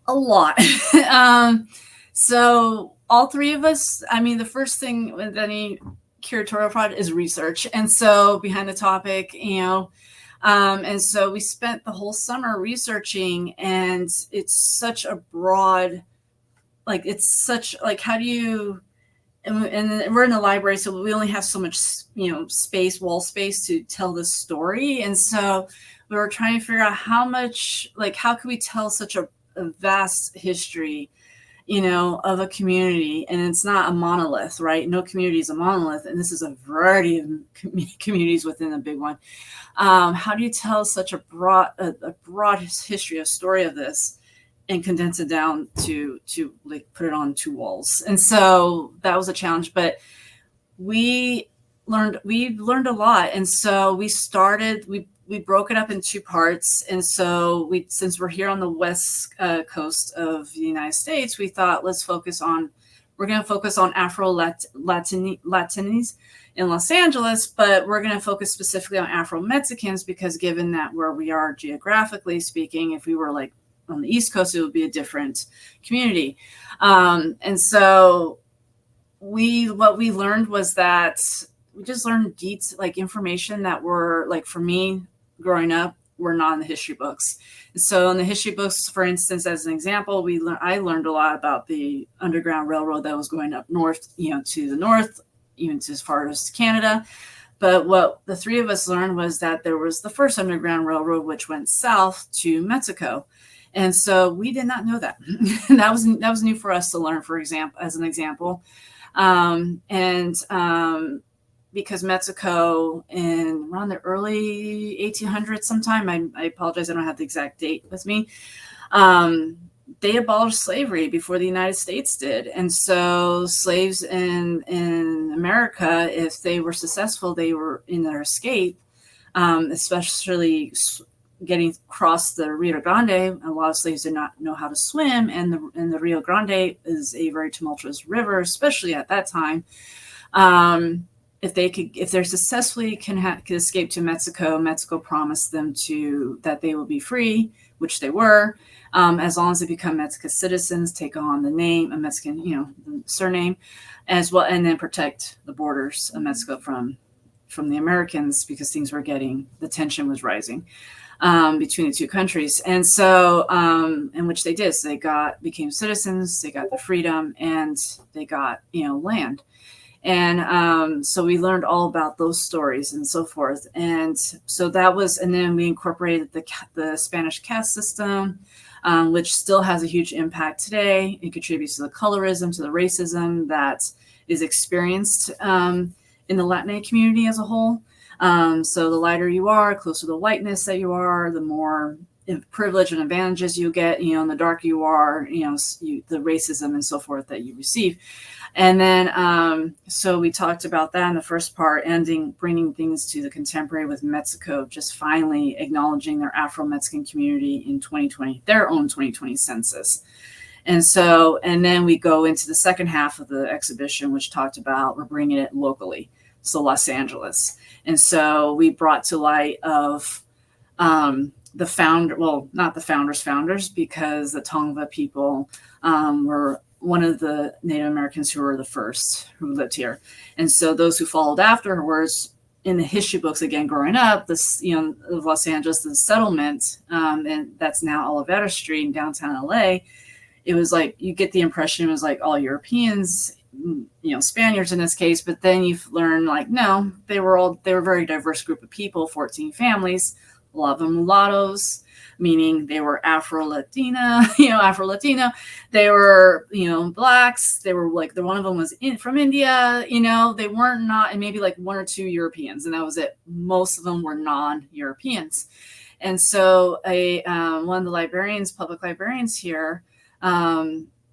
A lot. So all three of us, I mean, the first thing with any curatorial project is research. And so behind the topic, and so we spent the whole summer researching, and it's such a broad, how do you, and we're in the library, so we only have so much, space, wall space to tell this story. And so we were trying to figure out how could we tell such a vast history, of a community. And it's not a monolith, right? No community is a monolith. And this is a variety of communities within a big one. How do you tell such a broad history, a story of this, and condense it down to like put it on two walls? And so that was a challenge, but we learned a lot. And so we broke it up in two parts. And so since we're here on the west coast of the United States, we thought we're going to focus on Afro-Latinis in Los Angeles, but we're going to focus specifically on Afro-Mexicans, because given that where we are geographically speaking, if we were like on the East Coast, it would be a different community. And so what we learned was that we just learned information that were, like, for me growing up, were not in the history books. So in the history books, for instance, as an example, I learned a lot about the Underground Railroad that was going up north, to the north, even to as far as Canada. But what the three of us learned was that there was the first Underground Railroad, which went south to Mexico. And so we did not know that. that was new for us to learn, as an example. Because Mexico, around the early 1800s sometime, I apologize, I don't have the exact date with me, they abolished slavery before the United States did. And so slaves in America, if they were successful, they were in their escape, especially getting across the Rio Grande. A lot of slaves did not know how to swim, and the Rio Grande is a very tumultuous river, especially at that time. If they're successfully can escape to Mexico, Mexico promised them that they will be free, which they were, as long as they become Mexican citizens, take on the name, a Mexican, the surname, as well, and then protect the borders of Mexico from the Americans, because the tension was rising between the two countries. And so, in which they did. So they became citizens, they got the freedom, and they got, land. And so we learned all about those stories and so forth. And so and then we incorporated the Spanish caste system, which still has a huge impact today. It contributes to the colorism, to the racism that is experienced in the Latin community as a whole. So the lighter you are, closer to the whiteness that you are, the more privilege and advantages you get, and the darker you are, the racism and so forth that you receive. And then, so we talked about that in the first part, bringing things to the contemporary with Mexico, just finally acknowledging their Afro-Mexican community in 2020, their own 2020 census. And then we go into the second half of the exhibition, which talked about we're bringing it locally, so Los Angeles. And so we brought to light of the founder, well, not the founders, because the Tongva people were one of the Native Americans who were the first who lived here. And so those who followed afterwards in the history books, again, growing up, this, of Los Angeles, the settlement, and that's now Olivera Street in downtown LA. It was like, you get the impression it was like all Europeans, Spaniards in this case, but then you've learned no, they were a very diverse group of people, 14 families, a lot of them mulattoes, meaning they were Afro-Latino. They were, blacks. They were one of them was from India, they weren't and maybe like one or two Europeans, and that was it. Most of them were non-Europeans. And so one of the public librarians here,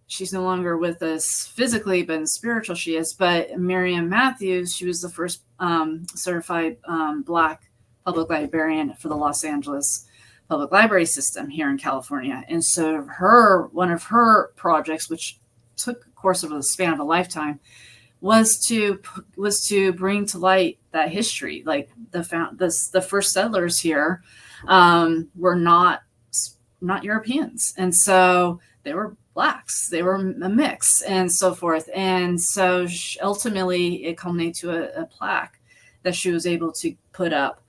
she's no longer with us physically, but in spiritual she is, but Miriam Matthews, she was the first certified Black public librarian for the Los Angeles public library system here in California. And so one of her projects, which took, of course, over the span of a lifetime, was to bring to light that history. Like the first settlers here were not Europeans. And so they were Blacks, they were a mix, and so forth. And so ultimately it culminated to a plaque that she was able to put up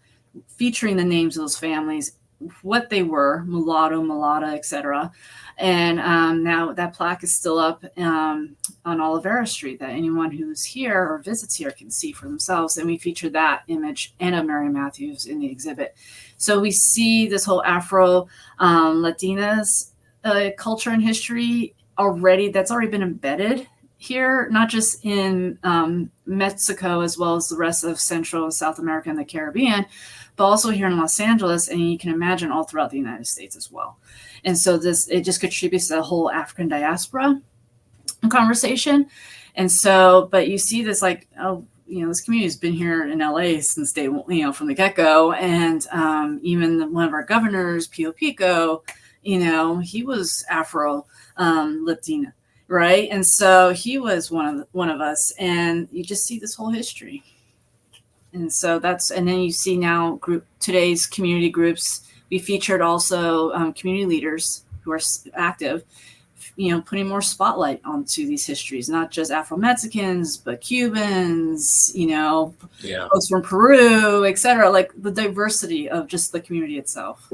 featuring the names of those families, what they were, mulatto, mulatta, etc. And now that plaque is still up on Olivera Street that anyone who's here or visits here can see for themselves. And we feature that image and of Mary Matthews in the exhibit. So we see this whole Afro Latinas culture and history already, that's already been embedded here, not just in Mexico, as well as the rest of Central and South America and the Caribbean, but also here in Los Angeles, and you can imagine all throughout the United States as well. And so it just contributes to the whole African diaspora conversation. And so, but you see this like, oh, this community has been here in LA since day, from the get-go. And even one of our governors, Pio Pico, he was Afro Latina, right? And so he was one of us, and you just see this whole history. And so and then you see now today's community groups. We featured also community leaders who are active, putting more spotlight onto these histories, not just Afro-Mexicans, but Cubans, folks from Peru, et cetera, like the diversity of just the community itself.